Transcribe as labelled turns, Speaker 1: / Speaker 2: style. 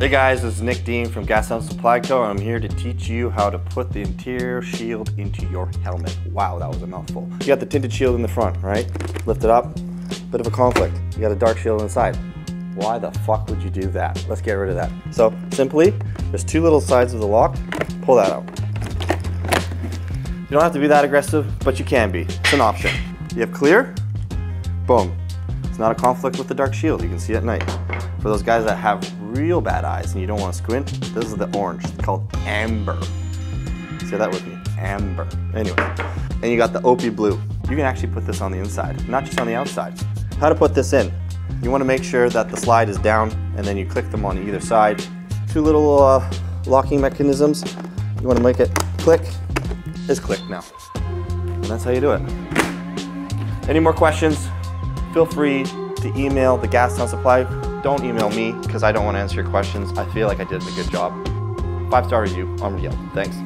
Speaker 1: Hey guys, this is Nick Dean from Gas Supply Co. and I'm here to teach you how to put the interior shield into your helmet. Wow, that was a mouthful. You got the tinted shield in the front, right? Lift it up, bit of a conflict. You got a dark shield inside. Why the fuck would you do that? Let's get rid of that. So simply, there's two little sides of the lock, pull that out. You don't have to be that aggressive, but you can be. It's an option. You have clear, boom. It's not a conflict with the dark shield, you can see at night. For those guys that have real bad eyes and you don't want to squint, this is the orange. It's called amber. Say that with me, amber. Anyway, and you got the Opie blue. You can actually put this on the inside, not just on the outside. How to put this in? You want to make sure that the slide is down and then you click them on either side. Two little locking mechanisms. You want to make it click. It's clicked now. And that's how you do it. Any more questions? Feel free to email the Gas Supply. Don't email me because I don't want to answer your questions. I feel like I did a good job. 5-star review on Yelp. Thanks.